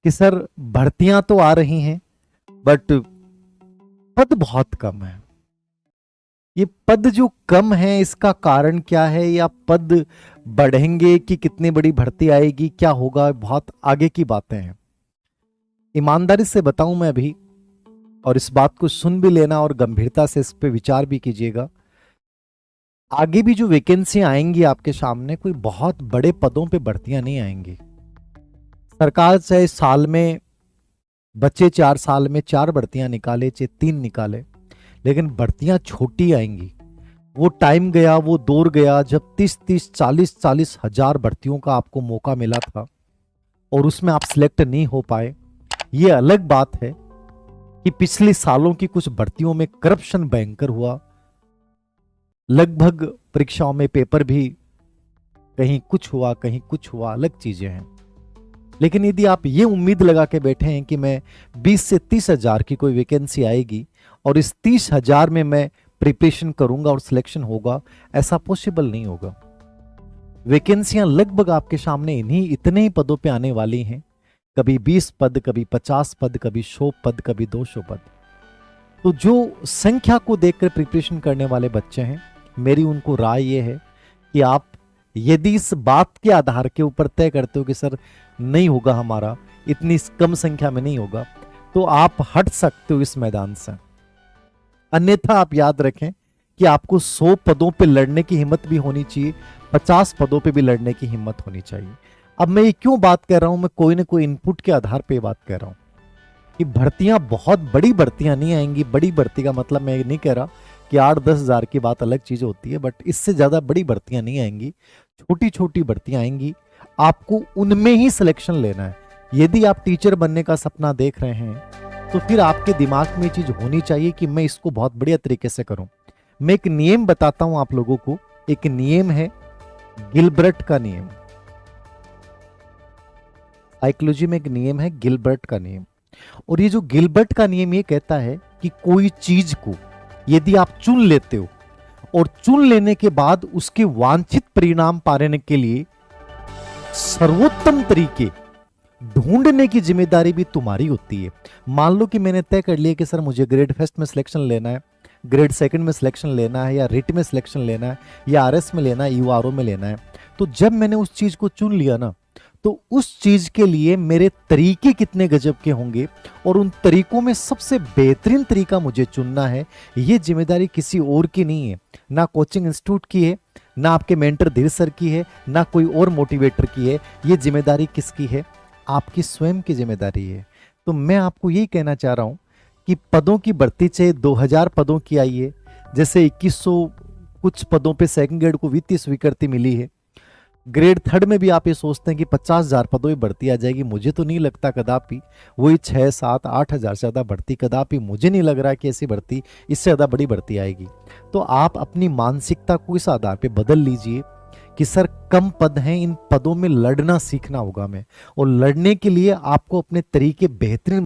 कि सर भर्तियां तो आ रही हैं बट पद बहुत कम है। ये पद जो कम है इसका कारण क्या है, या पद बढ़ेंगे कि कितनी बड़ी भर्ती आएगी, क्या होगा, बहुत आगे की बातें हैं। ईमानदारी से बताऊं मैं अभी, और इस बात को सुन भी लेना और गंभीरता से इस पे विचार भी कीजिएगा। आगे भी जो वैकेंसी आएंगी आपके सामने, कोई बहुत बड़े पदों पे भर्तियां नहीं आएंगी। सरकार चाहे साल में बच्चे 4 साल में 4 भर्तियां निकाले चाहे 3 निकाले, लेकिन भर्तियां छोटी आएंगी। वो टाइम गया, वो दौर गया जब 30-30, 40-40 हजार भर्तियों का आपको मौका मिला था और उसमें आप सिलेक्ट नहीं हो पाए। ये अलग बात है कि पिछले सालों की कुछ भर्तियों में करप्शन भयंकर हुआ, लगभग परीक्षाओं में पेपर भी कहीं कुछ हुआ कहीं कुछ हुआ, अलग चीजें हैं। लेकिन यदि आप ये उम्मीद लगा के बैठे हैं कि मैं 20 से 30 हजार की कोई वैकेंसी आएगी और इस 30 हजार में मैं प्रिपरेशन करूंगा और सिलेक्शन होगा, ऐसा पॉसिबल नहीं होगा। वैकेंसियां लगभग आपके सामने इतने ही पदों पे आने वाली हैं, कभी 20 पद, कभी 50 पद, कभी 100 पद, कभी 200 पद। तो जो संख्या को देखकर प्रिपरेशन करने वाले बच्चे हैं, मेरी उनको राय यह है कि आप यदि इस बात के आधार के ऊपर तय करते हो कि सर नहीं होगा, हमारा इतनी कम संख्या में नहीं होगा, तो आप हट सकते हो इस मैदान से। अन्यथा आप याद रखें कि आपको 100 पदों पे लड़ने की हिम्मत भी होनी चाहिए, 50 पदों पे भी लड़ने की हिम्मत होनी चाहिए। अब मैं ये क्यों बात कर रहा हूं, मैं कोई ना कोई इनपुट के आधार पे बात कर रहा हूं कि भर्तियां बहुत बड़ी भर्तियां नहीं आएंगी। बड़ी भर्ती का मतलब मैं नहीं कह रहा कि 8-10 हजार की बात अलग चीज होती है, बट इससे ज्यादा बड़ी भर्तियां नहीं आएंगी, छोटी छोटी भर्तियां आएंगी। आपको उनमें ही सिलेक्शन लेना है। यदि आप टीचर बनने का सपना देख रहे हैं तो फिर आपके दिमाग में ये चीज होनी चाहिए कि मैं इसको बहुत बढ़िया तरीके से करूं। मैं एक नियम बताता हूं आप लोगों को, एक नियम है गिलबर्ट का नियम। साइकोलॉजी में एक नियम है गिलबर्ट का नियम, और ये जो गिलबर्ट का नियम ये कहता है कि कोई चीज को यदि आप चुन लेते हो और चुन लेने के बाद उसके वांछित परिणाम पाने के लिए सर्वोत्तम तरीके ढूंढने की जिम्मेदारी भी तुम्हारी होती है। मान लो कि मैंने तय कर लिया कि सर मुझे ग्रेड फर्स्ट में सिलेक्शन लेना है, ग्रेड सेकंड में सिलेक्शन लेना है, या रिट में सिलेक्शन लेना है, या आरएस में लेना है, यूआरओ में लेना है। तो जब मैंने उस चीज को चुन लिया ना, तो उस चीज के लिए मेरे तरीके कितने गजब के होंगे और उन तरीकों में सबसे बेहतरीन तरीका मुझे चुनना है, ये जिम्मेदारी किसी और की नहीं है। ना कोचिंग इंस्टीट्यूट की है, ना आपके मेंटर धीर सर की है, ना कोई और मोटिवेटर की है। ये जिम्मेदारी किसकी है? आपकी स्वयं की जिम्मेदारी है। तो मैं आपको यही कहना चाह रहा हूं कि पदों की भर्ती चाहे 2000 पदों की आई है, जैसे 2100 कुछ पदों पे सेकंड ग्रेड को वित्तीय स्वीकृति मिली है, ग्रेड थर्ड में भी आप ये सोचते हैं कि 50,000 पदों में भर्ती आ जाएगी। मुझे तो नहीं लगता कदापि, वही 6, 7, 8 हजार से ज्यादा भर्ती कदापि मुझे नहीं लग रहा कि ऐसी भर्ती, इससे ज्यादा बड़ी भर्ती आएगी। तो आप अपनी मानसिकता को इस आधार पे बदल लीजिए कि सर कम पद हैं, इन पदों में लड़ना सीखना होगा मैं, और लड़ने के लिए आपको अपने तरीके बेहतरीन